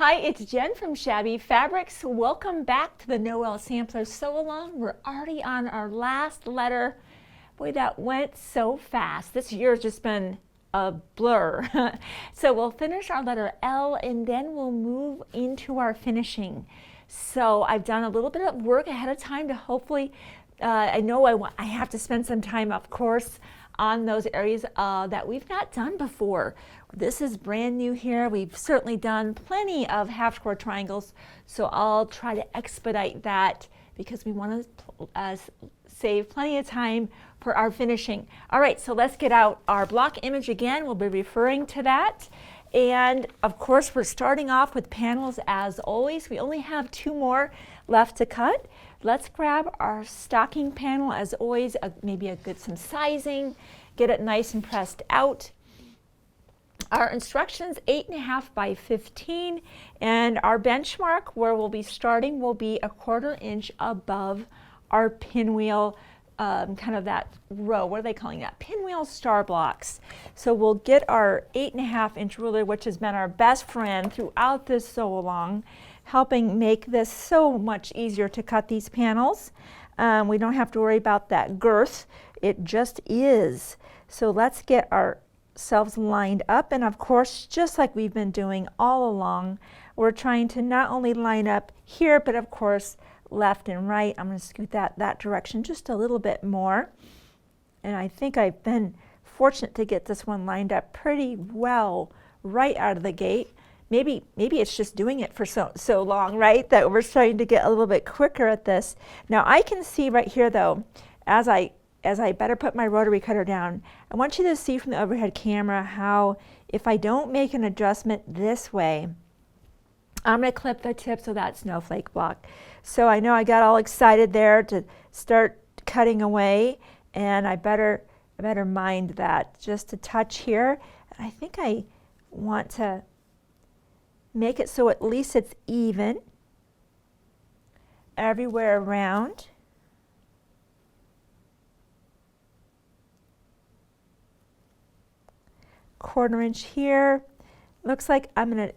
Hi, it's Jen from Shabby Fabrics. Welcome back to the Noel Sampler Sew Along. We're already on our last letter. Boy, that went so fast. This year's just been a blur. So we'll finish our letter L and then we'll move into our finishing. So I've done a little bit of work ahead of time to hopefully, I know I have to spend some time, of course, on those areas that we've not done before. This is brand new here. We've certainly done plenty of half square triangles, so I'll try to expedite that because we want to save plenty of time for our finishing. All right, so let's get out our block image again. We'll be referring to that. And of course, we're starting off with panels as always. We only have 2 more left to cut. Let's grab our stocking panel as always, maybe some sizing, get it nice and pressed out. Our instructions 8.5 by 15, and our benchmark where we'll be starting will be 1/4 inch above our pinwheel, kind of that row. What are they calling that? Pinwheel star blocks. So we'll get our 8.5 inch ruler, which has been our best friend throughout this sew along, helping make this so much easier to cut these panels. We don't have to worry about that girth. It just is. So let's get ourselves lined up, and of course, just like we've been doing all along, we're trying to not only line up here, but of course left and right. I'm going to scoot that direction just a little bit more, and I think I've been fortunate to get this one lined up pretty well right out of the gate. Maybe it's just doing it for so long, right, that we're starting to get a little bit quicker at this. Now I can see right here though, as I better put my rotary cutter down, I want you to see from the overhead camera how if I don't make an adjustment this way, I'm going to clip the tips of that snowflake block. So I know I got all excited there to start cutting away, and I better mind that just a touch here. And I think I want to make it so at least it's even everywhere around. Quarter inch here. Looks like I'm going to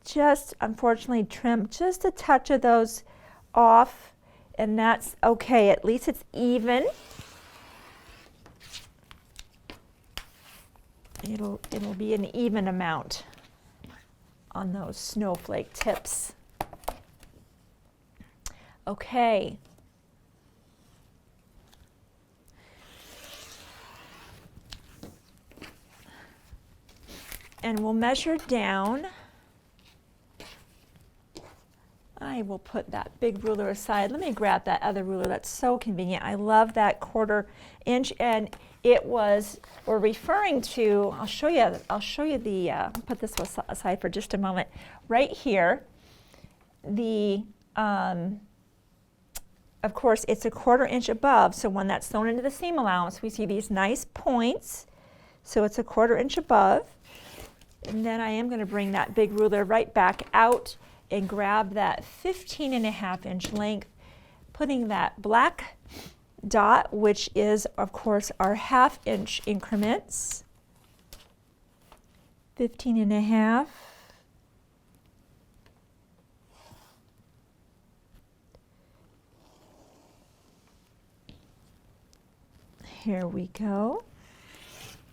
just unfortunately trim just a touch of those off, and that's okay. At least it's even. It'll be an even amount on those snowflake tips. Okay. And we'll measure down. I will put that big ruler aside. Let me grab that other ruler. That's so convenient. I love that 1/4 inch, and it was, we're referring to, I'll show you the, put this aside for just a moment. Right here, of course, it's 1/4 inch above, so when that's sewn into the seam allowance, we see these nice points. So it's 1/4 inch above. And then I am going to bring that big ruler right back out and grab that 15.5 inch length, putting that black dot, which is of course our 1/2 inch increments, 15.5. Here we go.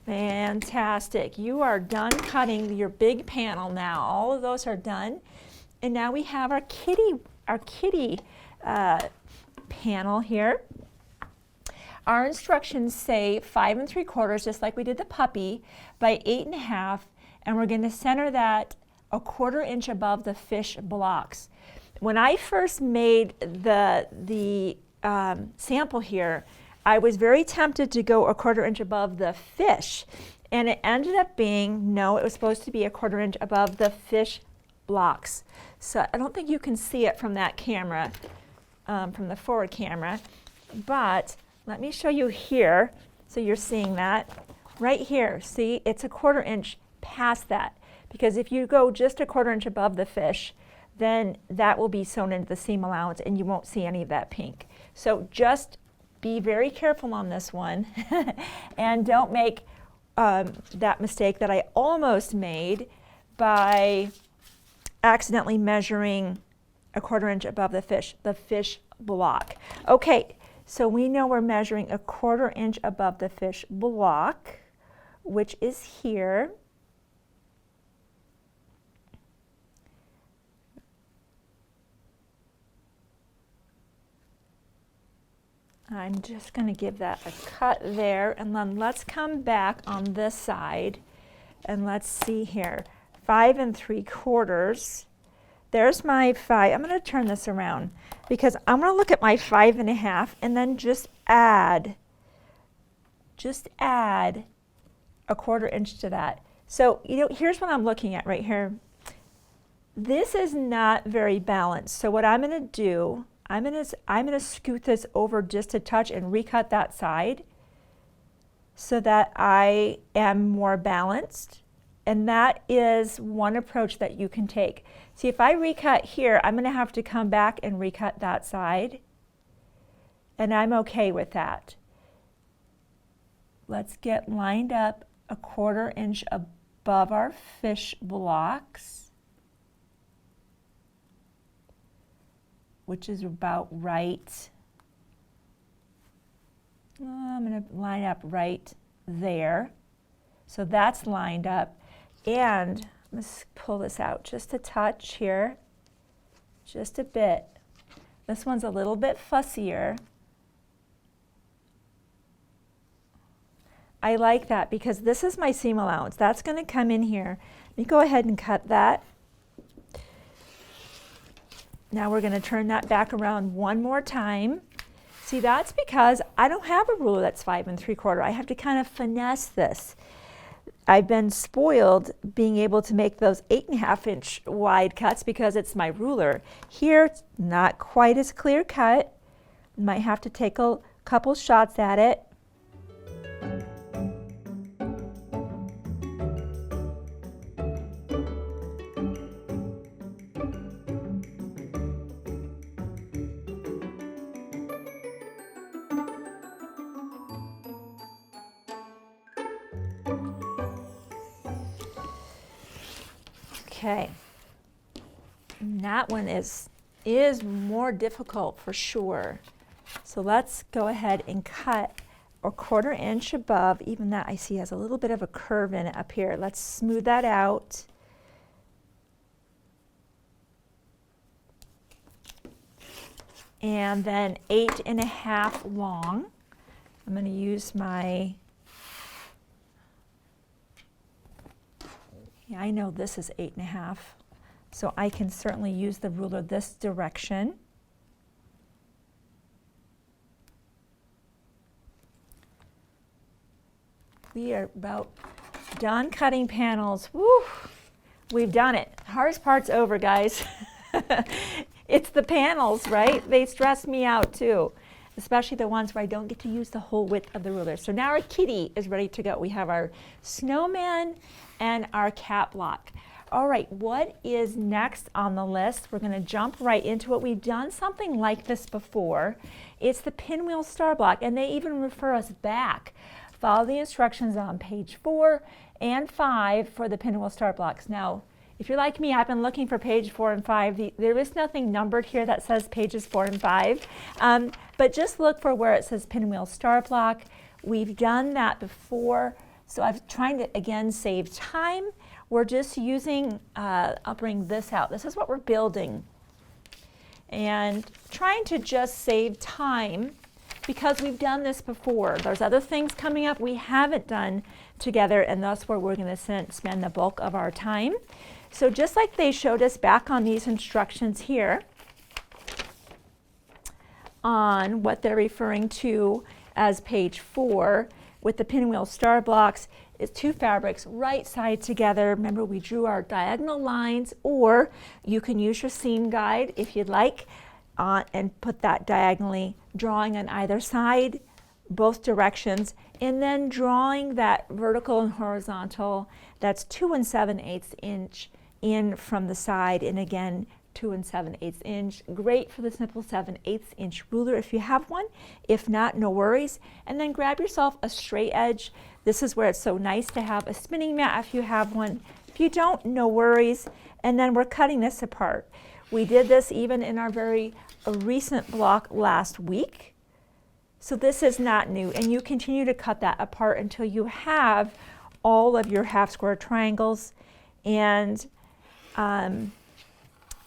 Fantastic. You are done cutting your big panel now. All of those are done. And now we have our kitty panel here. Our instructions say 5 3/4, just like we did the puppy, by 8.5, and we're going to center that 1/4 inch above the fish blocks. When I first made the sample here, I was very tempted to go 1/4 inch above the fish, and it ended up being, no, it was supposed to be 1/4 inch above the fish blocks. So I don't think you can see it from that camera, from the forward camera, but let me show you here, so you're seeing that. Right here, see, it's 1/4 inch past that, because if you go just 1/4 inch above the fish, then that will be sewn into the seam allowance and you won't see any of that pink. So just be very careful on this one and don't make that mistake that I almost made by accidentally measuring a 1/4 inch above the fish block. Okay, so we know we're measuring a 1/4 inch above the fish block, which is here. I'm just going to give that a cut there, and then let's come back on this side and let's see here. 5 3/4. There's my 5. I'm going to turn this around because I'm going to look at my 5 1/2 and then just add a 1/4 inch to that. So, you know, here's what I'm looking at right here. This is not very balanced. So what I'm going to do, I'm going to scoot this over just a touch and recut that side so that I am more balanced. And that is one approach that you can take. See, if I recut here, I'm going to have to come back and recut that side. And I'm okay with that. Let's get lined up a 1/4 inch above our fish blocks, which is about right. I'm going to line up right there. So that's lined up. And let's pull this out just a touch here, just a bit. This one's a little bit fussier. I like that because this is my seam allowance. That's going to come in here. Let me go ahead and cut that. Now we're going to turn that back around one more time. See, that's because I don't have a ruler that's 5 3/4. I have to kind of finesse this. I've been spoiled being able to make those 8 1/2 inch wide cuts because it's my ruler. Here, it's not quite as clear cut. Might have to take a couple shots at it. Okay, and that one is more difficult for sure. So let's go ahead and cut a 1/4 inch above. Even that I see has a little bit of a curve in it up here. Let's smooth that out. And then 8 1/2 long. I'm going to use my, yeah, I know this is 8 1/2, so I can certainly use the ruler this direction. We are about done cutting panels. Woo! We've done it. The hardest part's over, guys. It's the panels, right? They stress me out too, especially the ones where I don't get to use the whole width of the ruler. So now our kitty is ready to go. We have our snowman and our cat block. All right, what is next on the list? We're going to jump right into it. We've done something like this before. It's the pinwheel star block, and they even refer us back. Follow the instructions on page 4 and 5 for the pinwheel star blocks. Now, if you're like me, I've been looking for page 4 and 5. There is nothing numbered here that says pages 4 and 5, but just look for where it says pinwheel star block. We've done that before, so I'm trying to, again, save time. We're just using, I'll bring this out. This is what we're building. And trying to just save time because we've done this before. There's other things coming up we haven't done together, and that's where we're going to spend the bulk of our time. So just like they showed us back on these instructions here, on what they're referring to as page 4 with the pinwheel star blocks, is 2 fabrics right side together. Remember, we drew our diagonal lines, or you can use your seam guide if you'd like, and put that diagonally, drawing on either side, both directions, and then drawing that vertical and horizontal, that's 2 7/8 inch in from the side, and again 2 7/8 inch. Great for the simple 7/8 inch ruler if you have one. If not, no worries. And then grab yourself a straight edge. This is where it's so nice to have a spinning mat if you have one. If you don't, no worries. And then we're cutting this apart. We did this even in our very recent block last week. So this is not new, and you continue to cut that apart until you have all of your half square triangles. And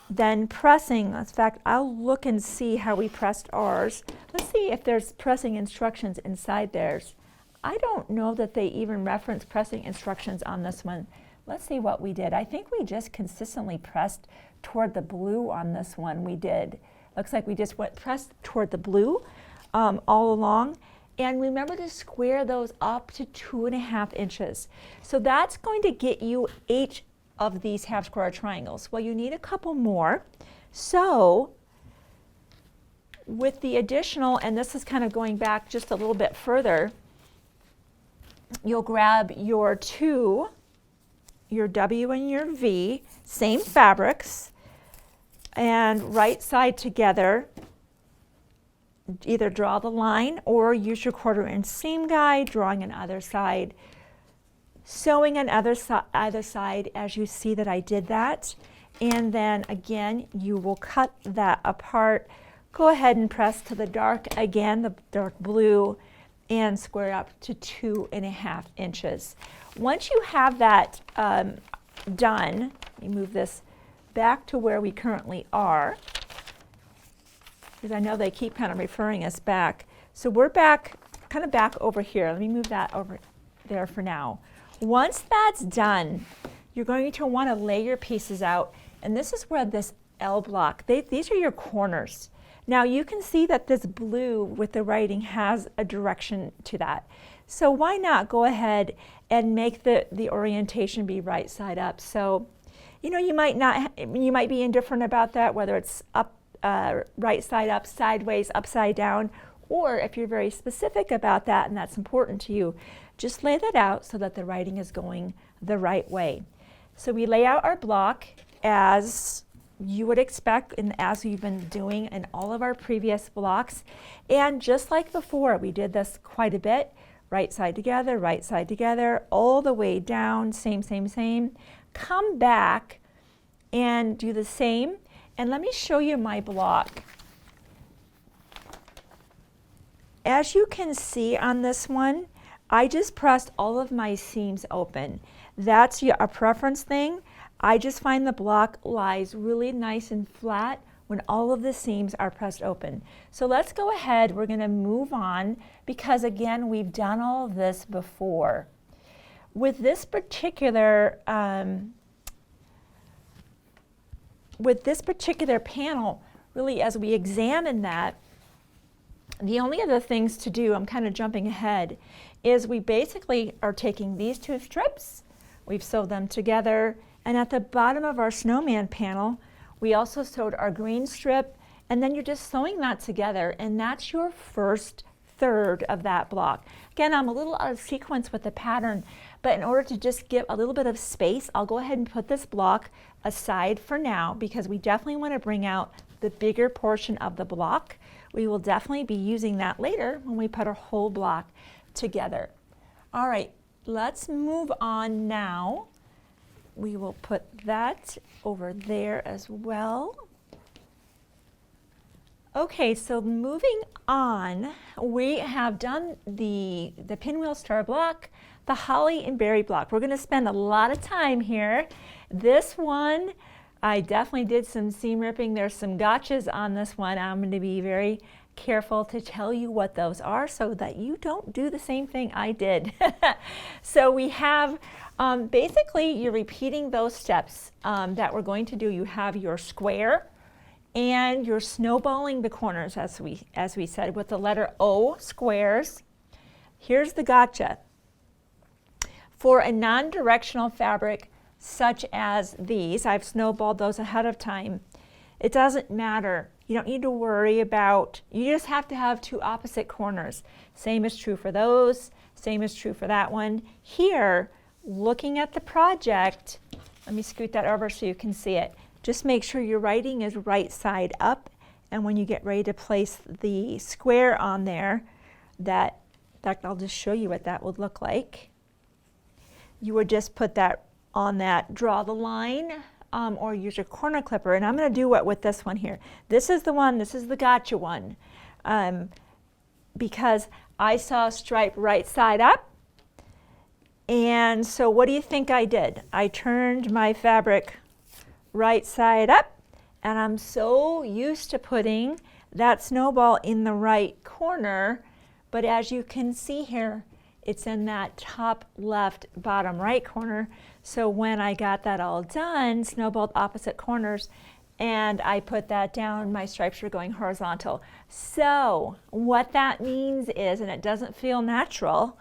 then pressing, in fact, I'll look and see how we pressed ours. Let's see if there's pressing instructions inside theirs. I don't know that they even reference pressing instructions on this one. Let's see what we did. I think we just consistently pressed toward the blue on this one. We did. Looks like we just pressed toward the blue all along. And remember to square those up to 2.5 inches. So that's going to get you 8 of these half square triangles. Well, you need a couple more. So with the additional, and this is kind of going back just a little bit further, you'll grab your 2, your W and your V, same fabrics, and right side together. Either draw the line or use your 1/4 inch seam guide, drawing on other side, sewing on either side as you see that I did that. And then again, you will cut that apart. Go ahead and press to the dark again, the dark blue, and square up to 2.5 inches. Once you have that done, let me move this back to where we currently are, because I know they keep kind of referring us back. So we're back, kind of back over here. Let me move that over there for now. Once that's done, you're going to want to lay your pieces out. And this is where this L block, these are your corners. Now you can see that this blue with the writing has a direction to that. So why not go ahead and make the orientation be right side up. So, you know, you might be indifferent about that, whether it's up, right side up, sideways, upside down, or if you're very specific about that and that's important to you, just lay that out so that the writing is going the right way. So we lay out our block as you would expect and as we've been doing in all of our previous blocks. And just like before, we did this quite a bit, right side together, all the way down, same. Come back and do the same. And let me show you my block. As you can see on this one, I just pressed all of my seams open. That's a preference thing. I just find the block lies really nice and flat when all of the seams are pressed open. So let's go ahead, we're gonna move on because again, we've done all of this before. With this particular panel, really as we examine that, the only other things to do, I'm kind of jumping ahead, is we basically are taking these 2 strips, we've sewed them together, and at the bottom of our snowman panel, we also sewed our green strip, and then you're just sewing that together, and that's your first third of that block. Again, I'm a little out of sequence with the pattern, but in order to just give a little bit of space, I'll go ahead and put this block aside for now because we definitely want to bring out the bigger portion of the block. We will definitely be using that later when we put our whole block together. All right, let's move on now. We will put that over there as well. Okay, so moving on, we have done the pinwheel star block, the holly and berry block. We're going to spend a lot of time here. This one, I definitely did some seam ripping. There's some gotchas on this one. I'm going to be very careful to tell you what those are so that you don't do the same thing I did. So we have, basically you're repeating those steps that we're going to do. You have your square and you're snowballing the corners as we said with the letter O squares. Here's the gotcha. For a non-directional fabric such as these, I've snowballed those ahead of time. It doesn't matter. You don't need to worry about, you just have to have 2 opposite corners. Same is true for those, same is true for that one. Here, looking at the project, let me scoot that over so you can see it. Just make sure your writing is right side up, and when you get ready to place the square on there, in fact, I'll just show you what that would look like. You would just put that on that, draw the line, or use your corner clipper. And I'm going to do what with this one here. This is the one, this is the gotcha one, because I saw a stripe right side up. And so what do you think I did? I turned my fabric right side up, and I'm so used to putting that snowball in the right corner, but as you can see here, it's in that top left bottom right corner. So when I got that all done, snowballed opposite corners, and I put that down, my stripes were going horizontal. So what that means is, and it doesn't feel natural,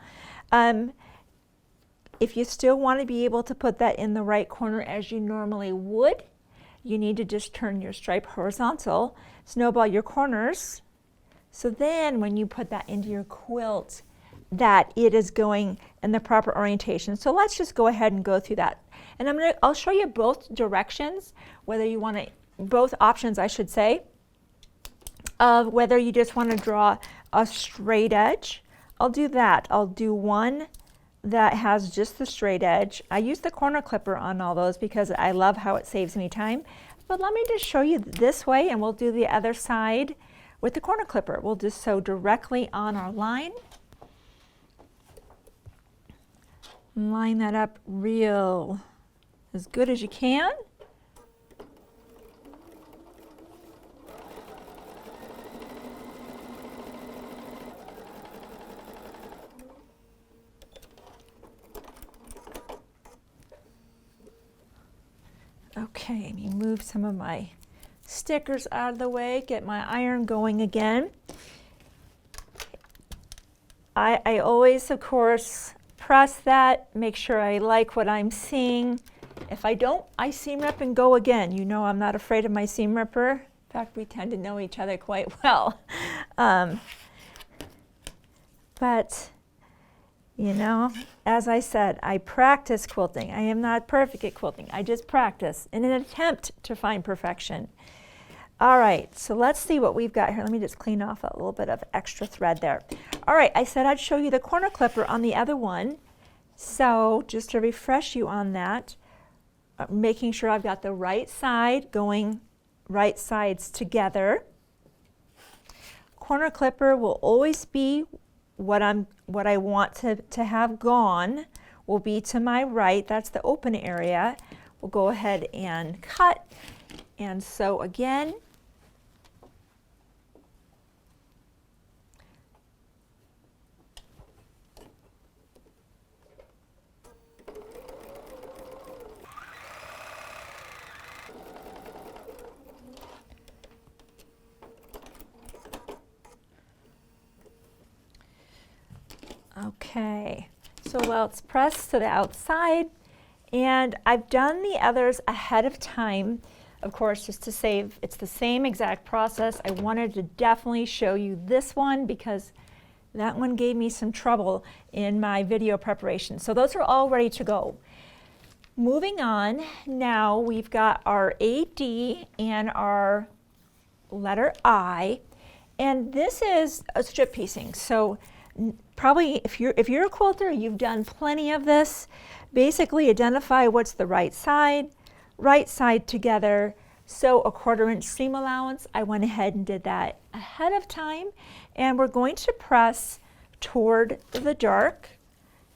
if you still want to be able to put that in the right corner as you normally would, you need to just turn your stripe horizontal, snowball your corners, so then when you put that into your quilt, that it is going in the proper orientation. So let's just go ahead and go through that. And I'll show you both directions, whether you want to, both options I should say, of whether you just want to draw a straight edge. I'll do that. I'll do one that has just the straight edge. I use the corner clipper on all those because I love how it saves me time. But let me just show you this way, and we'll do the other side with the corner clipper. We'll just sew directly on our line. Line that up real as good as you can. Okay, let me move some of my stickers out of the way, get my iron going again. I always, of course, press that, make sure I like what I'm seeing. If I don't, I seam rip and go again. You know I'm not afraid of my seam ripper. In fact, we tend to know each other quite well. But you know, as I said, I practice quilting. I am not perfect at quilting. I just practice in an attempt to find perfection. All right, so let's see what we've got here. Let me just clean off a little bit of extra thread there. All right, I said I'd show you the corner clipper on the other one. So just to refresh you on that, making sure I've got the right side going right sides together. Corner clipper will always be what I want to have gone will be to my right. That's the open area. We'll go ahead and cut and sew again. Okay, so well, it's pressed to the outside, and I've done the others ahead of time, of course, just to save, it's the same exact process. I wanted to definitely show you this one because that one gave me some trouble in my video preparation. So those are all ready to go. Moving on, now we've got our AD and our letter I, and this is a strip piecing. So probably if you're a quilter, you've done plenty of this. Basically identify what's the right side together. So a 1/4 inch seam allowance, I went ahead and did that ahead of time. And we're going to press toward the dark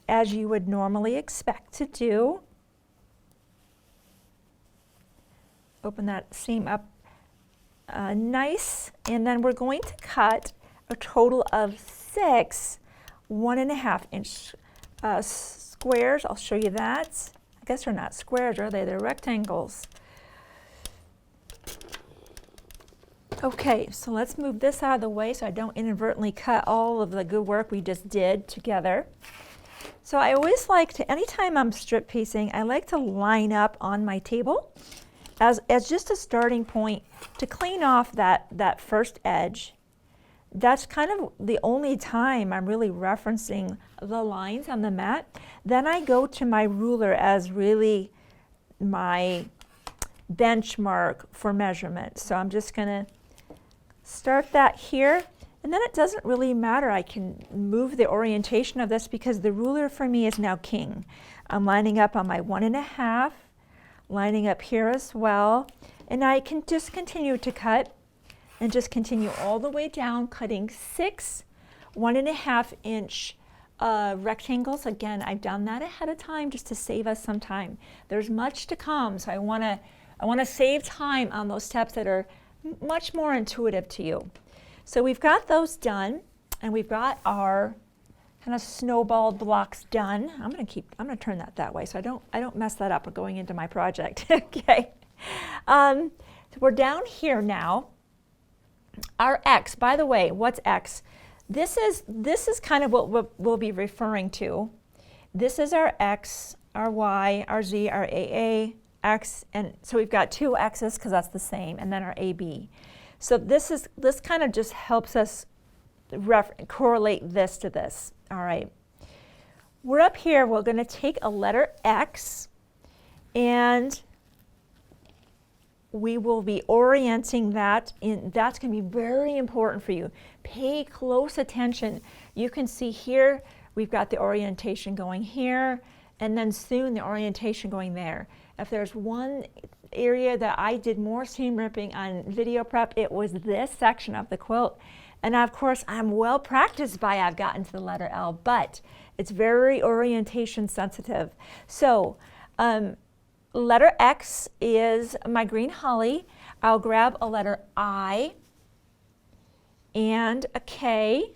as you would normally expect to do. Open that seam up nice, and then we're going to cut a total of 6 1.5 inch squares. I'll show you that. I guess they're not squares, are they? They're rectangles. Okay, so let's move this out of the way so I don't inadvertently cut all of the good work we just did together. So I always like to, anytime I'm strip piecing, I like to line up on my table as just a starting point to clean off that first edge. That's kind of the only time I'm really referencing the lines on the mat. Then I go to my ruler as really my benchmark for measurement. So I'm just going to start that here. And then it doesn't really matter. I can move the orientation of this because the ruler for me is now king. I'm lining up on my 1.5, lining up here as well. And I can just continue to cut and just continue all the way down, cutting 6 1.5-inch rectangles. Again, I've done that ahead of time just to save us some time. There's much to come, so I want to save time on those steps that are much more intuitive to you. So we've got those done, and we've got our kind of snowballed blocks done. I'm going to turn that way so I don't mess that up going into my project. Okay. So we're down here now. Our X, by the way, what's X? This is kind of what we'll be referring to. This is our X, our Y, our Z, our AA, X, and so we've got 2 X's because that's the same, and then our AB. So this kind of just helps us correlate this to this. All right. We're up here, we're going to take a letter X, and we will be orienting that in. That's going to be very important for you. Pay close attention. You can see here, we've got the orientation going here, and then soon the orientation going there. If there's one area that I did more seam ripping on video prep, it was this section of the quilt. And of course, I'm well practiced by I've gotten to the letter L, but it's very orientation sensitive. So letter X is my green holly. I'll grab a letter I and a K.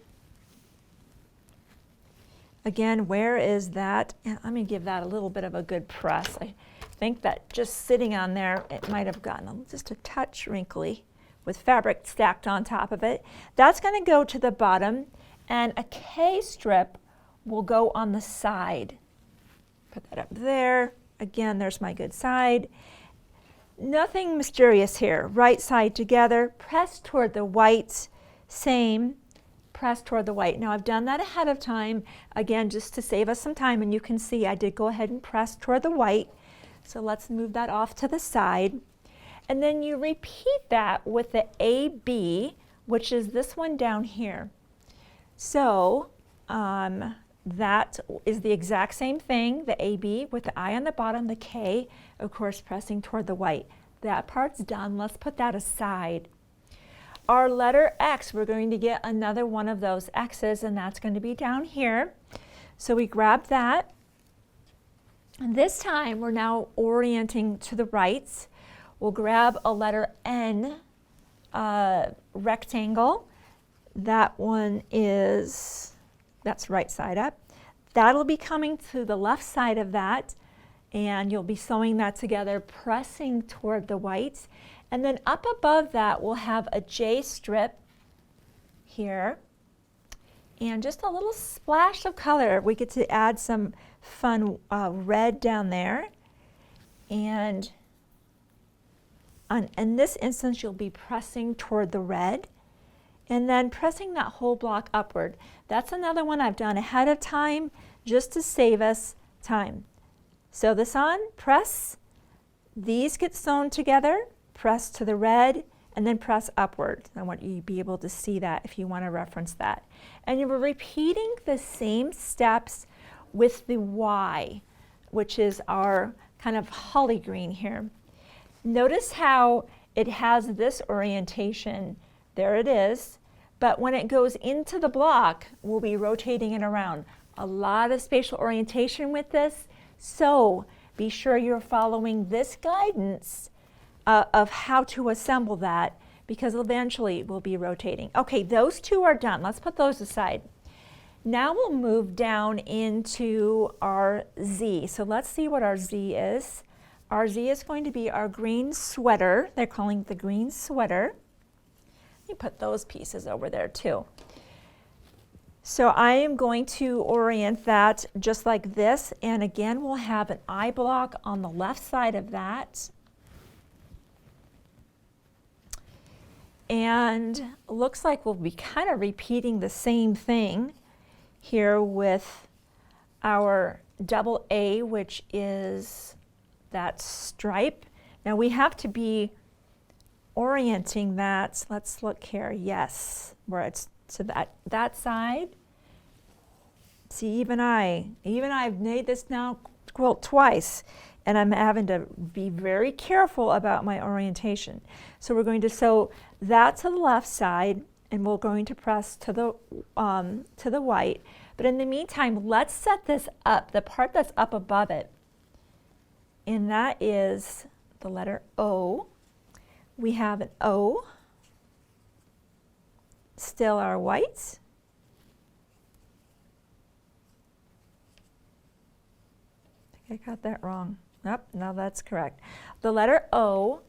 Again, where is that? Let me give that a little bit of a good press. I think that just sitting on there, it might have gotten just a touch wrinkly with fabric stacked on top of it. That's going to go to the bottom, and a K strip will go on the side. Put that up there. Again, there's my good side. Nothing mysterious here. Right side together, press toward the white, same, press toward the white. Now I've done that ahead of time, again, just to save us some time, and you can see I did go ahead and press toward the white. So let's move that off to the side. And then you repeat that with the AB, which is this one down here. So that is the exact same thing, the AB with the I on the bottom, the K, of course, pressing toward the white. That part's done. Let's put that aside. Our letter X, we're going to get another one of those X's, and that's going to be down here. So we grab that. And this time, we're now orienting to the right. We'll grab a letter N, rectangle. That one is, that's right side up. That'll be coming to the left side of that, and you'll be sewing that together, pressing toward the white. And then up above that, we'll have a J strip here, and just a little splash of color. We get to add some fun red down there. And in this instance, you'll be pressing toward the red, and then pressing that whole block upward. That's another one I've done ahead of time, just to save us time. Sew this on, press, these get sewn together, press to the red, and then press upward. I want you to be able to see that if you want to reference that. And you're repeating the same steps with the Y, which is our kind of holly green here. Notice how it has this orientation. There it is. But when it goes into the block, we'll be rotating it around. A lot of spatial orientation with this. So be sure you're following this guidance of how to assemble that, because eventually we'll be rotating. Okay, those two are done. Let's put those aside. Now we'll move down into our Z. So let's see what our Z is. Our Z is going to be our green sweater. They're calling it the green sweater. Let me put those pieces over there too. So I am going to orient that just like this, and again we'll have an I block on the left side of that. And looks like we'll be kind of repeating the same thing here with our double A, which is that stripe. Now we have to be orienting that. Let's look here. Yes, where it's to that side. See, even I've made this now quilt twice, and I'm having to be very careful about my orientation. So we're going to sew that to the left side, and we're going to press to the white. But in the meantime, let's set this up, the part that's up above it, and that is the letter O. We have an O, still our white. I think I got that wrong. Nope, no, that's correct. The letter O,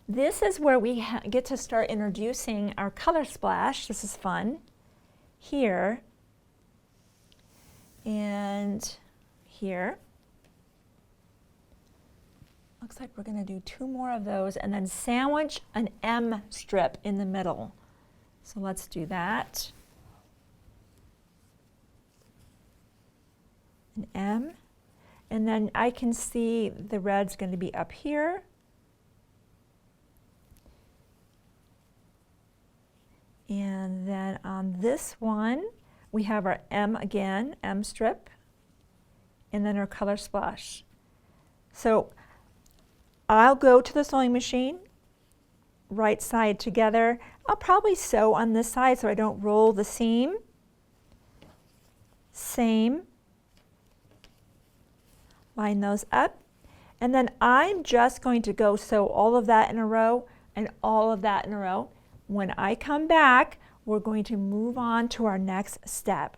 this is where we get to start introducing our color splash. This is fun. Here and here. Looks like we're going to do 2 more of those and then sandwich an M strip in the middle. So let's do that. An M. And then I can see the red's going to be up here. And then on this one, we have our M again, M strip, and then our color splash. So I'll go to the sewing machine, right side together. I'll probably sew on this side so I don't roll the seam. Same. Line those up. And then I'm just going to go sew all of that in a row and all of that in a row. When I come back, we're going to move on to our next step.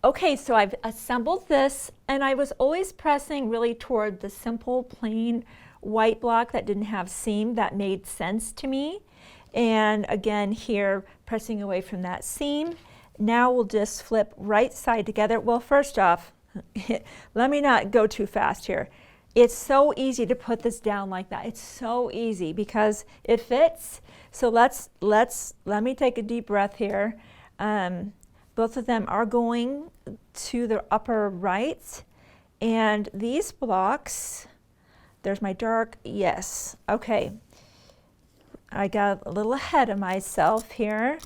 Okay, so I've assembled this, and I was always pressing really toward the simple plain white block that didn't have seam. That made sense to me. And again here, pressing away from that seam. Now we'll just flip right side together. Well, first off, let me not go too fast here. It's so easy to put this down like that. It's so easy because it fits. So let me take a deep breath here. Both of them are going to the upper right. And these blocks, there's my dark, yes. Okay, I got a little ahead of myself here.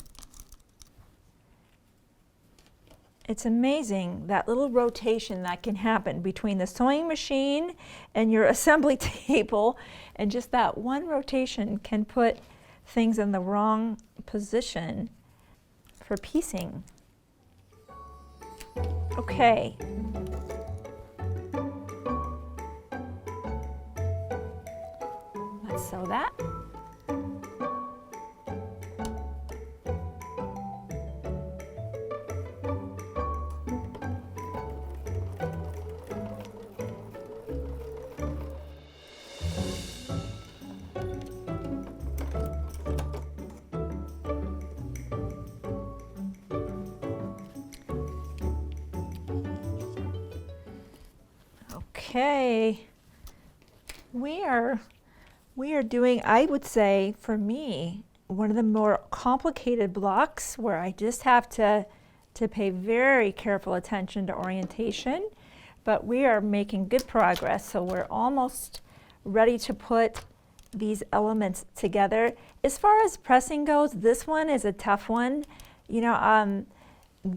It's amazing that little rotation that can happen between the sewing machine and your assembly table, and just that one rotation can put things in the wrong position for piecing. Okay. Let's sew that. Okay, we are doing, I would say, for me, one of the more complicated blocks where I just have to pay very careful attention to orientation, but we are making good progress, so we're almost ready to put these elements together. As far as pressing goes, this one is a tough one. You know,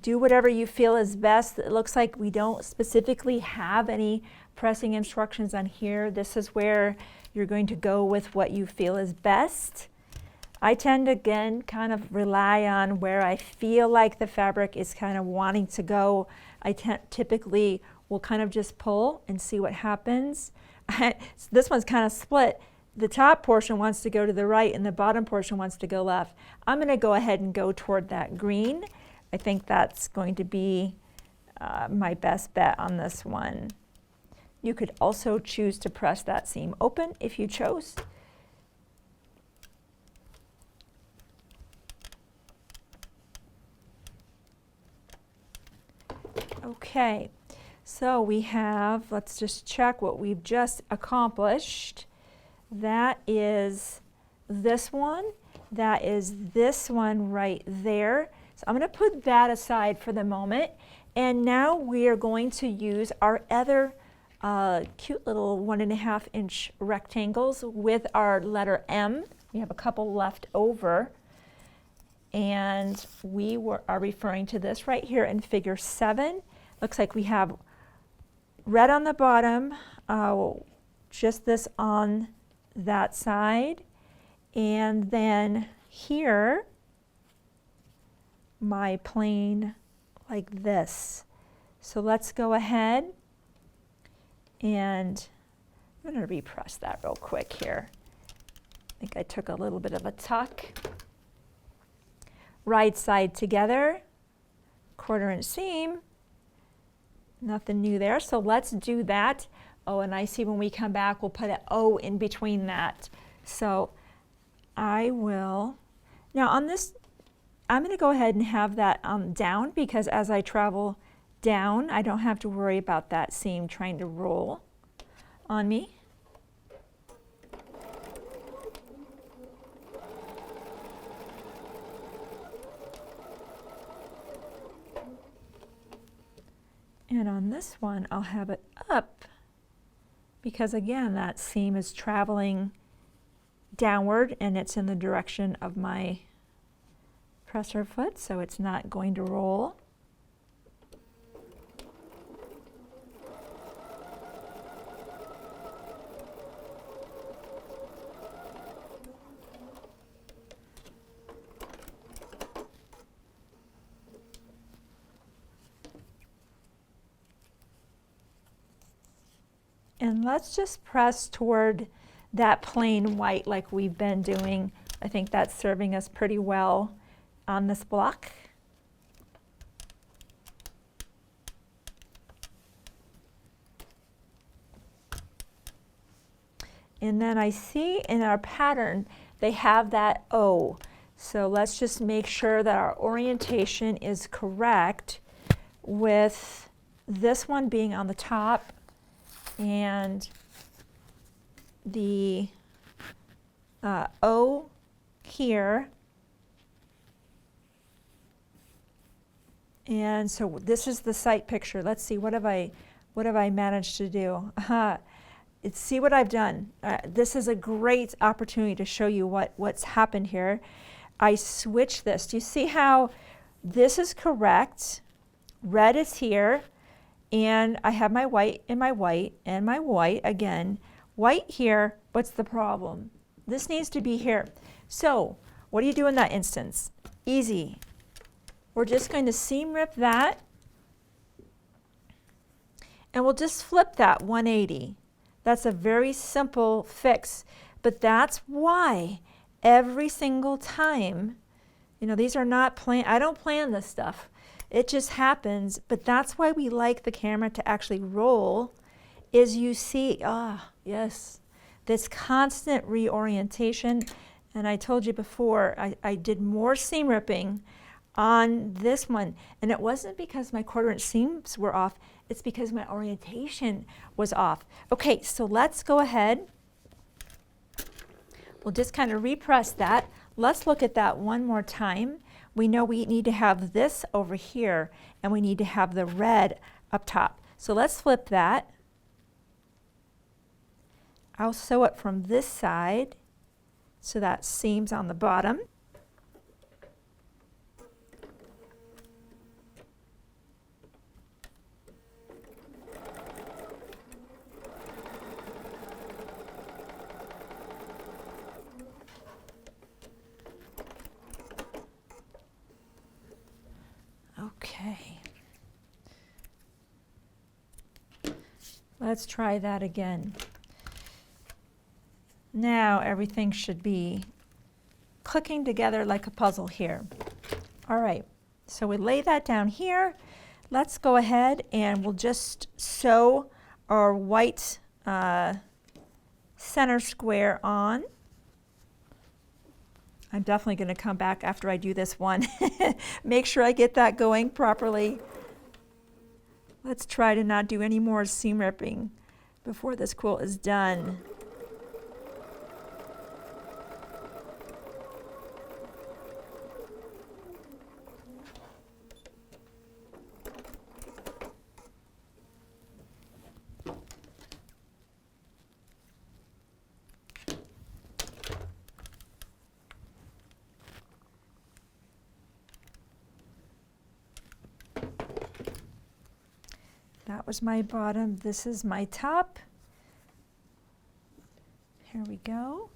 do whatever you feel is best. It looks like we don't specifically have any pressing instructions on here. This is where you're going to go with what you feel is best. I tend to, again, kind of rely on where I feel like the fabric is kind of wanting to go. I typically will kind of just pull and see what happens. This one's kind of split. The top portion wants to go to the right and the bottom portion wants to go left. I'm going to go ahead and go toward that green. I think that's going to be my best bet on this one. You could also choose to press that seam open if you chose. Okay, so we have, let's just check what we've just accomplished. That is this one. That is this one right there. So I'm going to put that aside for the moment. And now we are going to use our other cute little 1.5-inch rectangles with our letter M. We have a couple left over. And we are referring to this right here in figure 7. Looks like we have red on the bottom, just this on that side. And then here, my plain like this. So let's go ahead and I'm going to repress that real quick here. I think I took a little bit of a tuck. Right side together, 1/4-inch seam, nothing new there, so let's do that. Oh, and I see when we come back we'll put an O in between that. So I will, now on this, I'm going to go ahead and have that down, because as I travel down I don't have to worry about that seam trying to roll on me. And on this one, I'll have it up because again, that seam is traveling downward and it's in the direction of my presser foot, so it's not going to roll. And let's just press toward that plain white like we've been doing. I think that's serving us pretty well on this block. And then I see in our pattern they have that O. So let's just make sure that our orientation is correct with this one being on the top and the O here. And so this is the sight picture. Let's see, what have I managed to do? See what I've done. This is a great opportunity to show you what's happened here. I switched this. Do you see how this is correct? Red is here. And I have my white and my white and my white again. White here, what's the problem? This needs to be here. So what do you do in that instance? Easy. We're just going to seam rip that and we'll just flip that 180. That's a very simple fix, but that's why every single time, you know, these are not planned, I don't plan this stuff. It just happens, but that's why we like the camera to actually roll, is you see, yes, this constant reorientation. And I told you before, I did more seam ripping on this one. And it wasn't because my 1/4-inch seams were off, it's because my orientation was off. Okay, so let's go ahead. We'll just kind of repress that. Let's look at that one more time. We know we need to have this over here and we need to have the red up top. So let's flip that. I'll sew it from this side so that seam's on the bottom. Okay. Let's try that again. Now everything should be clicking together like a puzzle here. All right, so we lay that down here. Let's go ahead and we'll just sew our white center square on. I'm definitely going to come back after I do this one. Make sure I get that going properly. Let's try to not do any more seam ripping before this quilt is done. was my bottom. This is my top. Here we go.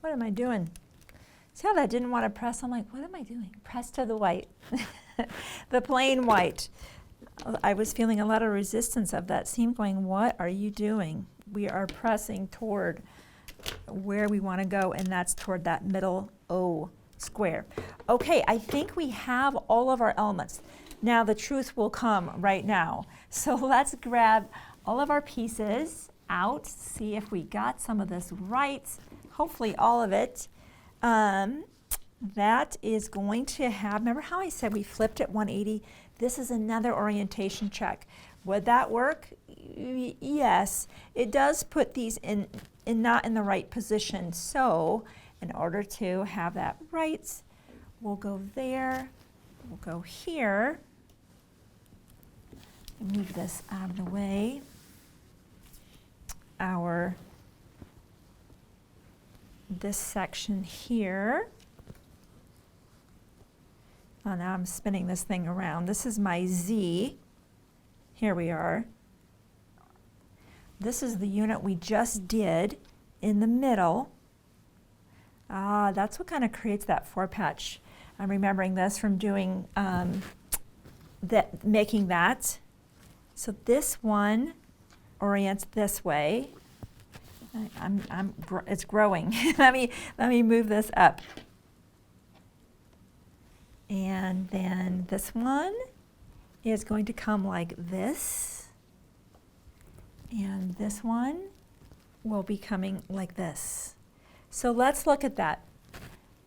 What am I doing? See how that didn't want to press? I'm like, what am I doing? Press to the white, the plain white. I was feeling a lot of resistance of that seam going, what are you doing? We are pressing toward where we want to go, and that's toward that middle O square. Okay, I think we have all of our elements. Now the truth will come right now. So let's grab all of our pieces out, see if we got some of this right. Hopefully all of it. That is going to have, remember how I said we flipped at 180? This is another orientation check. Would that work? Yes. It does put these in not in the right position. So in order to have that right, we'll go there, we'll go here, and move this out of the way. This section here. Oh, now I'm spinning this thing around. This is my Z. Here we are. This is the unit we just did in the middle. That's what kind of creates that four patch. I'm remembering this from doing making that. So this one orients this way. It's growing. let me move this up. And then this one is going to come like this. And this one will be coming like this. So let's look at that.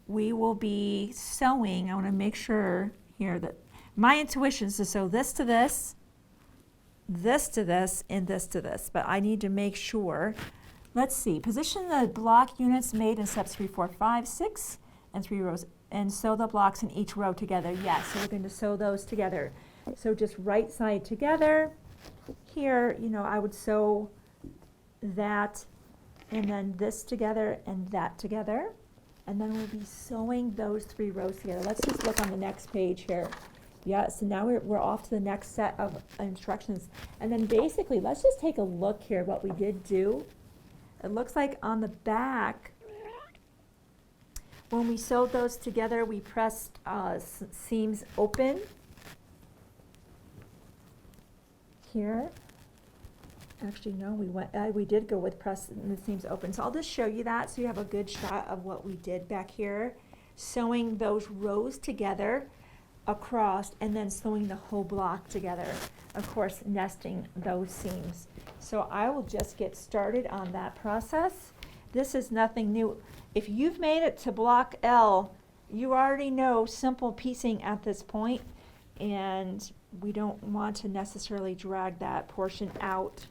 We will be sewing. I want to make sure here that my intuition is to sew this to this, this to this, and this to this. But I need to make sure. Let's see, position the block units made in steps 3, 4, 5, 6, and 3 rows, and sew the blocks in each row together. Yes, so we're going to sew those together. So just right side together. Here, I would sew that, and then this together, and that together. And then we'll be sewing those 3 rows together. Let's just look on the next page here. Yeah, so now we're off to the next set of instructions. And then basically, let's just take a look here what we did do. It looks like on the back, when we sewed those together, we pressed seams open here. Actually, no, we did go with press the seams open. So I'll just show you that so you have a good shot of what we did back here. Sewing those rows together across and then sewing the whole block together. Of course, nesting those seams. So I will just get started on that process. This is nothing new. If you've made it to block L, you already know simple piecing at this point, and we don't want to necessarily drag that portion out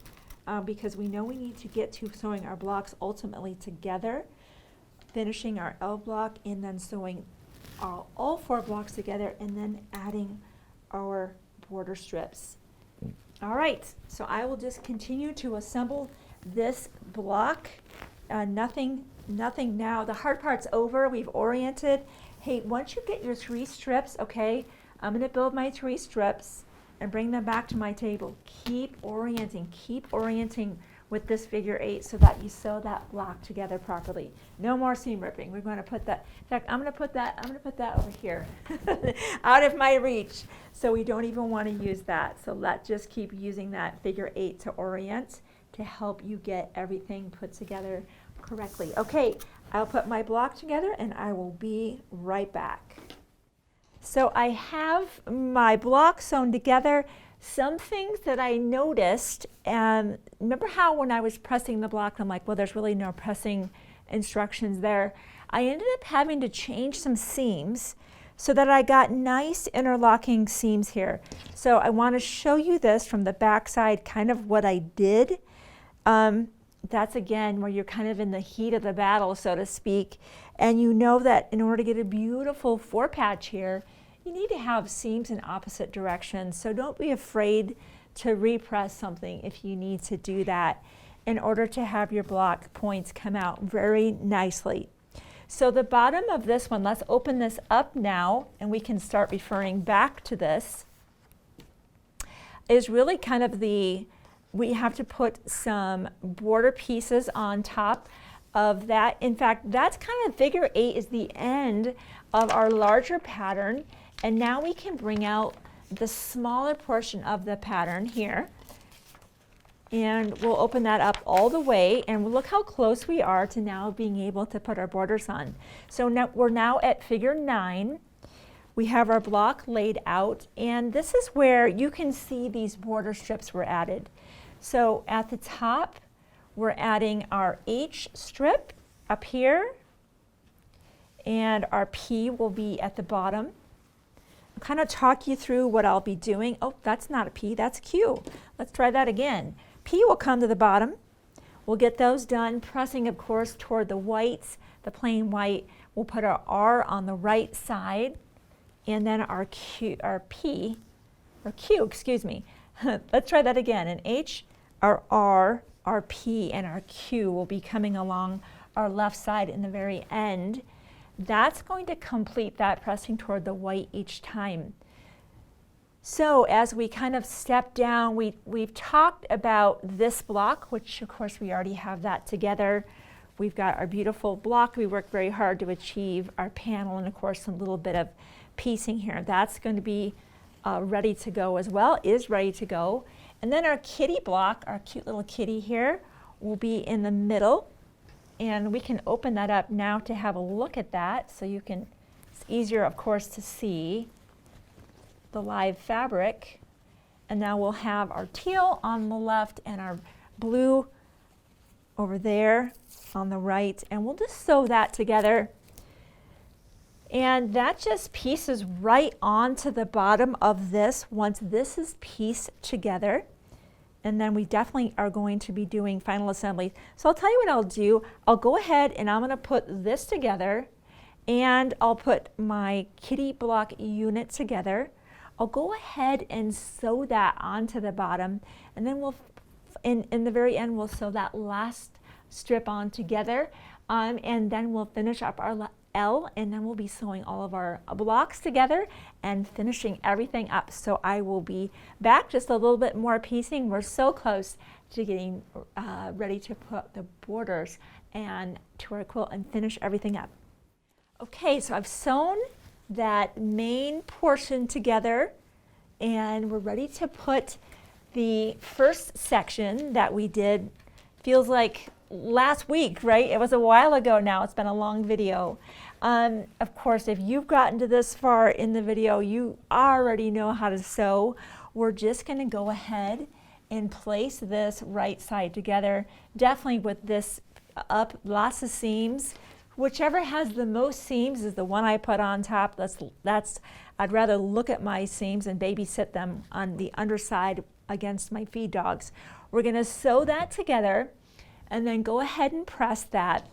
because we know we need to get to sewing our blocks ultimately together, finishing our L block, and then sewing all 4 blocks together, and then adding our border strips. All right, so I will just continue to assemble this block. Nothing now. The hard part's over. We've oriented. Hey, once you get your 3 strips, okay, I'm going to build my 3 strips and bring them back to my table. Keep orienting with this figure 8 so that you sew that block together properly. No more seam ripping. We're going to put that, in fact, I'm going to put that over here, out of my reach. So we don't even want to use that. So let's just keep using that figure 8 to orient to help you get everything put together correctly. Okay, I'll put my block together and I will be right back. So I have my block sewn together. Some things that I noticed, and remember how when I was pressing the block, I'm like, well, there's really no pressing instructions there. I ended up having to change some seams so that I got nice interlocking seams here. So I want to show you this from the back side, kind of what I did. that's again where you're kind of in the heat of the battle, so to speak, and you know that in order to get a beautiful four-patch here, you need to have seams in opposite directions. So don't be afraid to repress something if you need to do that in order to have your block points come out very nicely. So the bottom of this one, let's open this up now and we can start referring back to this, is really kind of we have to put some border pieces on top of that. In fact, that's kind of figure 8 is the end of our larger pattern. And now we can bring out the smaller portion of the pattern here. And we'll open that up all the way, and look how close we are to now being able to put our borders on. So now we're now at figure 9. We have our block laid out, and this is where you can see these border strips were added. So at the top, we're adding our H strip up here, and our P will be at the bottom. I'll kind of talk you through what I'll be doing. Oh, that's not a P, that's a Q. Let's try that again. P will come to the bottom. We'll get those done, pressing, of course, toward the whites, the plain white. We'll put our R on the right side, and then our Q, excuse me. Let's try that again. An H, our R, our P, and our Q will be coming along our left side in the very end. That's going to complete that pressing toward the white each time. So as we kind of step down, we've talked about this block, which of course we already have that together. We've got our beautiful block. We worked very hard to achieve our panel, and of course a little bit of piecing here. That's going to be ready to go as well, is ready to go. And then our kitty block, our cute little kitty here, will be in the middle. And we can open that up now to have a look at that, so you can, it's easier of course to see the live fabric. And now we'll have our teal on the left and our blue over there on the right, and we'll just sew that together. And that just pieces right onto the bottom of this once this is pieced together. And then we definitely are going to be doing final assembly. So I'll tell you what I'll do. I'll go ahead and I'm going to put this together, and I'll put my kitty block unit together. I'll go ahead and sew that onto the bottom, and then we'll, in the very end, we'll sew that last strip on together, and then we'll finish up our L, and then we'll be sewing all of our blocks together and finishing everything up. So I will be back, just a little bit more piecing. We're so close to getting ready to put the borders and to our quilt and finish everything up. Okay, so I've sewn that main portion together, and we're ready to put the first section that we did. Feels like last week, right? It was a while ago now. It's been a long video. Of course, if you've gotten to this far in the video, you already know how to sew. We're just going to go ahead and place this right side together, definitely with this up, lots of seams. Whichever has the most seams is the one I put on top. I'd rather look at my seams and babysit them on the underside against my feed dogs. We're going to sew that together and then go ahead and press that.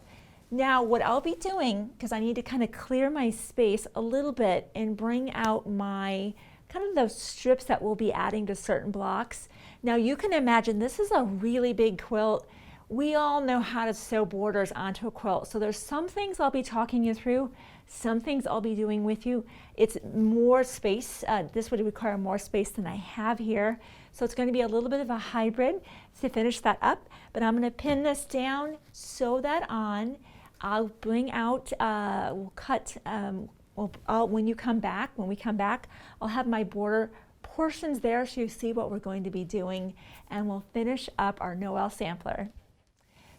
Now what I'll be doing, because I need to kind of clear my space a little bit and bring out my kind of those strips that we'll be adding to certain blocks. Now you can imagine this is a really big quilt. We all know how to sew borders onto a quilt. So there's some things I'll be talking you through, some things I'll be doing with you. It's more space. This would require more space than I have here. So it's going to be a little bit of a hybrid to finish that up. But I'm going to pin this down, sew that on. I'll bring out, we'll cut, when we come back, I'll have my border portions there so you see what we're going to be doing, and we'll finish up our Noel sampler.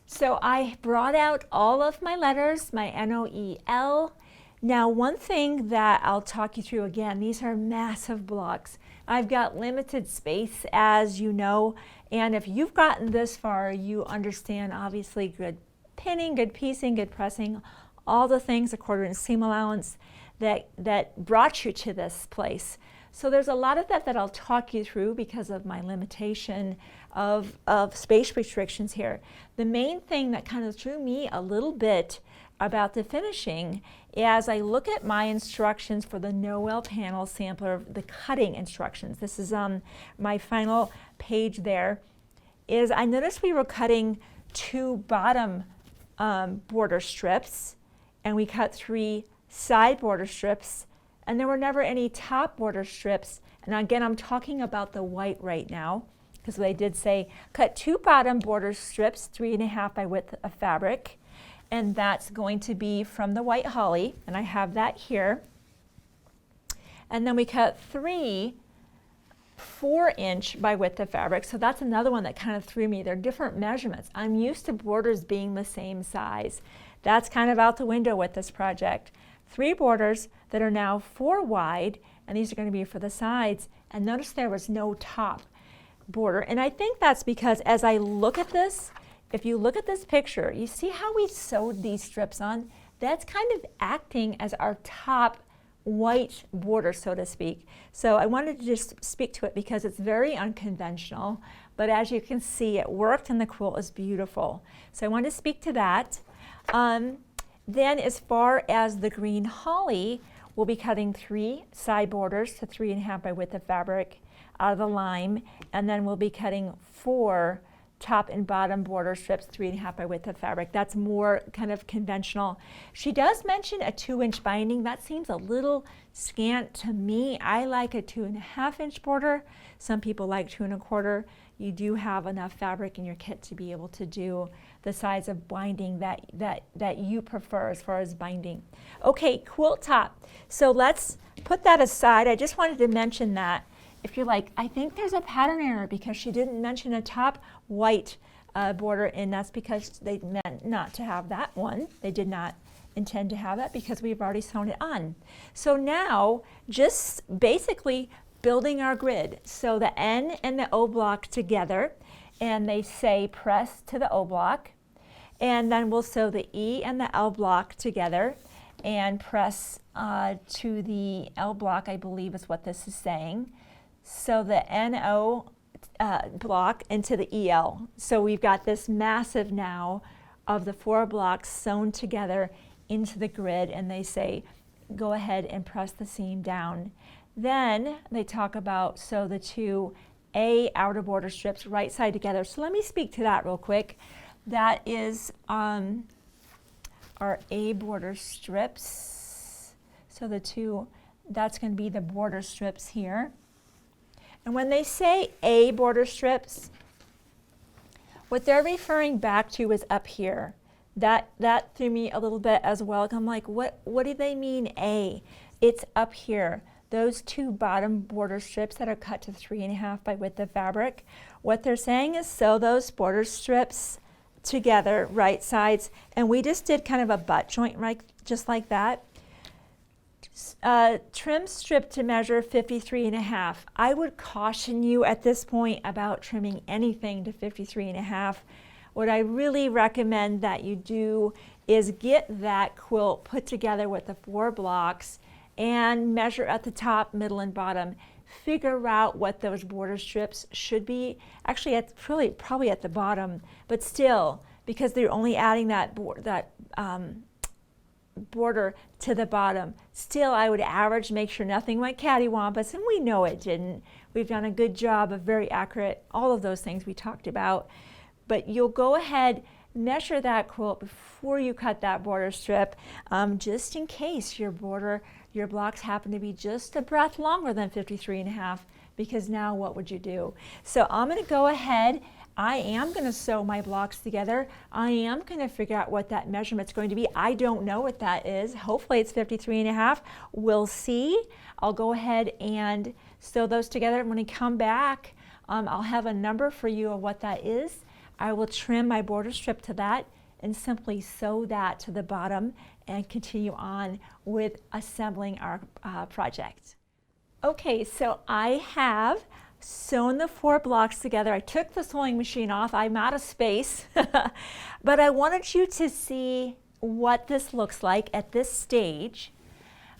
So I brought out all of my letters, my N-O-E-L. Now one thing that I'll talk you through again, these are massive blocks. I've got limited space, as you know, and if you've gotten this far, you understand obviously good pinning, good piecing, good pressing, all the things, a quarter inch seam allowance that brought you to this place. So there's a lot of that I'll talk you through because of my limitation of space restrictions here. The main thing that kind of threw me a little bit about the finishing, as I look at my instructions for the Noel panel sampler, the cutting instructions, this is my final page there, is I noticed we were cutting 2 bottom border strips, and we cut 3 side border strips, and there were never any top border strips. And again, I'm talking about the white right now, because they did say cut 2 bottom border strips, 3.5 by width of fabric, and that's going to be from the white holly, and I have that here. And then we cut 3 4-inch by width of fabric, so that's another one that kind of threw me. They're different measurements. I'm used to borders being the same size. That's kind of out the window with this project. 3 borders that are now 4 wide, and these are going to be for the sides. And notice there was no top border, and I think that's because as I look at this, if you look at this picture, you see how we sewed these strips on? That's kind of acting as our top white border, so to speak. So I wanted to just speak to it because it's very unconventional, but as you can see, it worked and the quilt is beautiful. So I wanted to speak to that. Then as far as the green holly, we'll be cutting 3 side borders to 3.5 by width of fabric out of the lime, and then we'll be cutting 4 top and bottom border strips, 3.5 by width of fabric. That's more kind of conventional. She does mention a 2-inch binding. That seems a little scant to me. I like a 2.5-inch border. Some people like 2.25. You do have enough fabric in your kit to be able to do the size of binding that you prefer as far as binding. Okay, quilt top. So let's put that aside. I just wanted to mention that. If you're like, I think there's a pattern error because she didn't mention a top white border, and that's because they meant not to have that one. They did not intend to have that because we've already sewn it on. So now, just basically building our grid. So the N and the O block together, and they say press to the O block, and then we'll sew the E and the L block together and press to the L block, I believe is what this is saying. So the NO block into the EL. So we've got this massive now of the 4 blocks sewn together into the grid, and they say go ahead and press the seam down. Then they talk about sew the 2 A outer border strips right side together. So let me speak to that real quick. That is our A border strips. So the 2, that's going to be the border strips here. And when they say A border strips, what they're referring back to is up here. That threw me a little bit as well. I'm like, what do they mean A? It's up here. Those 2 bottom border strips that are cut to 3.5 by width of fabric. What they're saying is sew those border strips together, right sides, and we just did kind of a butt joint, right, just like that. Trim strip to measure 53.5. I would caution you at this point about trimming anything to 53.5. What I really recommend that you do is get that quilt put together with the 4 blocks and measure at the top, middle, and bottom. Figure out what those border strips should be. Actually, it's probably at the bottom, but still, because they're only adding that border to the bottom. Still, I would average, make sure nothing went cattywampus, and we know it didn't. We've done a good job of very accurate, all of those things we talked about. But you'll go ahead, measure that quilt before you cut that border strip, just in case your blocks happen to be just a breath longer than 53.5, because now what would you do? So I'm going to go ahead. I am going to sew my blocks together. I am going to figure out what that measurement's going to be. I don't know what that is. Hopefully it's 53.5. We'll see. I'll go ahead and sew those together. When I come back, I'll have a number for you of what that is. I will trim my border strip to that and simply sew that to the bottom and continue on with assembling our project. Okay, so I have sewn the 4 blocks together. I took the sewing machine off. I'm out of space, but I wanted you to see what this looks like at this stage.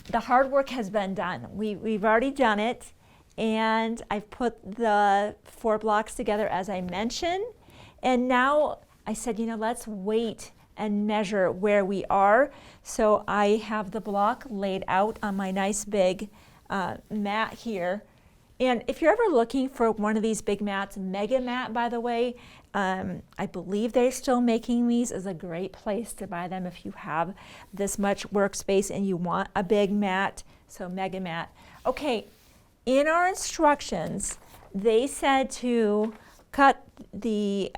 The hard work has been done. We've already done it, and I've put the 4 blocks together as I mentioned. And now I said, you know, let's wait and measure where we are. So I have the block laid out on my nice big mat here. And if you're ever looking for one of these big mats, Mega Mat, by the way, I believe they're still making these, is a great place to buy them if you have this much workspace and you want a big mat. So Mega Mat. Okay, in our instructions, they said to cut the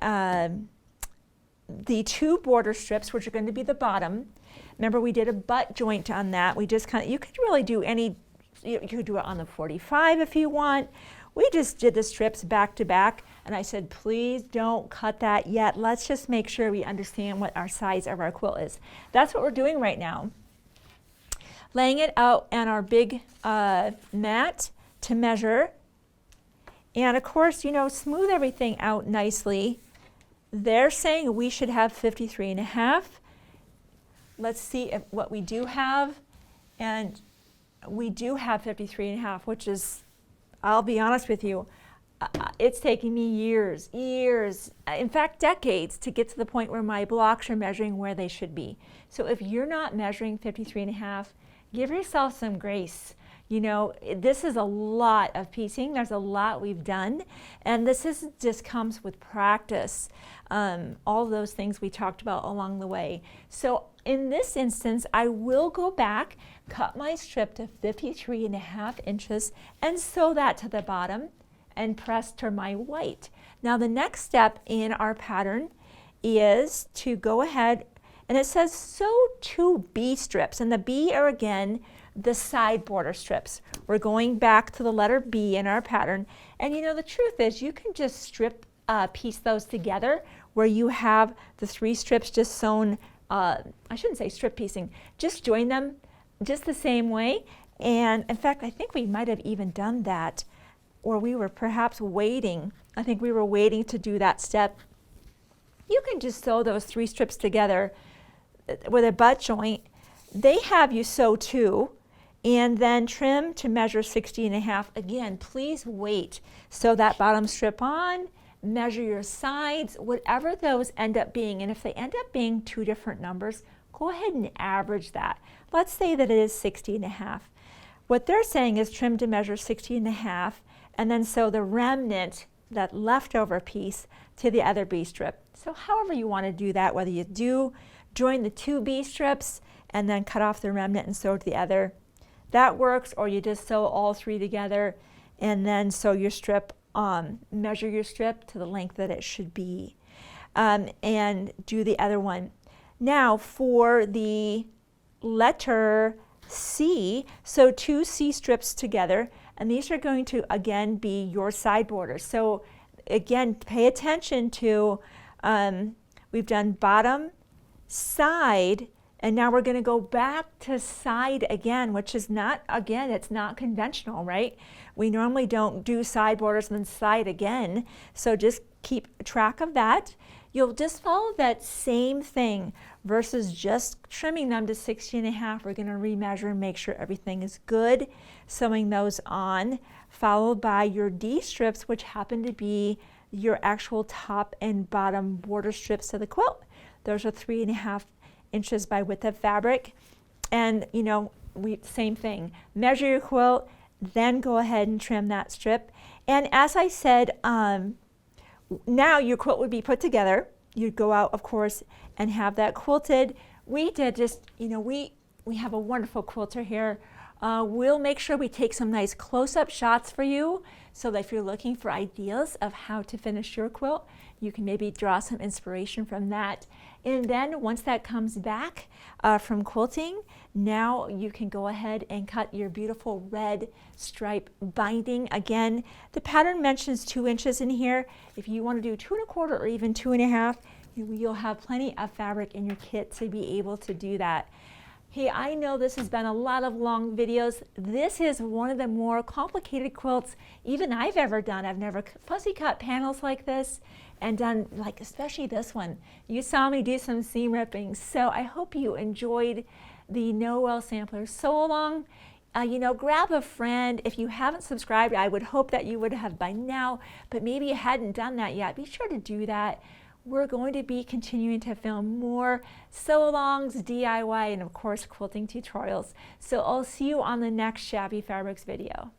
2 border strips, which are going to be the bottom. Remember, we did a butt joint on that. We just kind of, you could really do any, you could do it on the 45 if you want. We just did the strips back to back, and I said, please don't cut that yet. Let's just make sure we understand what our size of our quilt is. That's what we're doing right now. Laying it out on our big mat to measure. And of course, you know, smooth everything out nicely. They're saying we should have 53.5. Let's see what we do have. And we do have 53.5, which is, I'll be honest with you, it's taken me years, in fact decades, to get to the point where my blocks are measuring where they should be. So if you're not measuring 53.5, give yourself some grace. You know, this is a lot of piecing. There's a lot we've done, and this just comes with practice. All those things we talked about along the way. So in this instance, I will go back, cut my strip to 53.5 inches, and sew that to the bottom and press to my white. Now the next step in our pattern is to go ahead, and it says sew 2 B strips, and the B are again the side border strips. We're going back to the letter B in our pattern, and you know, the truth is you can just strip piece those together where you have the 3 strips just sewn, I shouldn't say strip piecing, just join them just the same way. And in fact, I think we might have even done that, or we were perhaps waiting. I think we were waiting to do that step. You can just sew those 3 strips together with a butt joint. They have you sew 2 and then trim to measure 60.5. Again, please wait. Sew that bottom strip on, measure your sides, whatever those end up being. And if they end up being 2 different numbers, go ahead and average that. Let's say that it is 60.5. What they're saying is trim to measure 60.5 and then sew the remnant, that leftover piece, to the other B strip. So however you want to do that, whether you do join the 2 B strips and then cut off the remnant and sew to the other, that works, or you just sew all 3 together and then sew your strip, measure your strip to the length that it should be, and do the other one. Now for the letter C, sew 2 C strips together, and these are going to again be your side borders. So again, pay attention to, we've done bottom, side, and now we're going to go back to side again, which is not, again, it's not conventional, right? We normally don't do side borders and then side again. So just keep track of that. You'll just follow that same thing versus just trimming them to 60.5. We're going to remeasure and make sure everything is good. Sewing those on, followed by your D strips, which happen to be your actual top and bottom border strips to the quilt. Those are 3.5 inches by width of fabric. And you know, same thing, measure your quilt, then go ahead and trim that strip. And as I said, now your quilt would be put together. You'd go out, of course, and have that quilted. We did just, you know, we have a wonderful quilter here. We'll make sure we take some nice close-up shots for you, so that if you're looking for ideas of how to finish your quilt, you can maybe draw some inspiration from that. And then once that comes back from quilting, now you can go ahead and cut your beautiful red stripe binding. Again, the pattern mentions 2 inches in here. If you want to do 2.25 or even 2.5, you'll have plenty of fabric in your kit to be able to do that. Hey, I know this has been a lot of long videos. This is one of the more complicated quilts even I've ever done. I've never fussy cut panels like this and done, like, especially this one. You saw me do some seam ripping. So I hope you enjoyed the Noel sampler sew along. You know, grab a friend. If you haven't subscribed, I would hope that you would have by now, but maybe you hadn't done that yet. Be sure to do that. We're going to be continuing to film more sew-alongs, DIY, and of course quilting tutorials. So I'll see you on the next Shabby Fabrics video.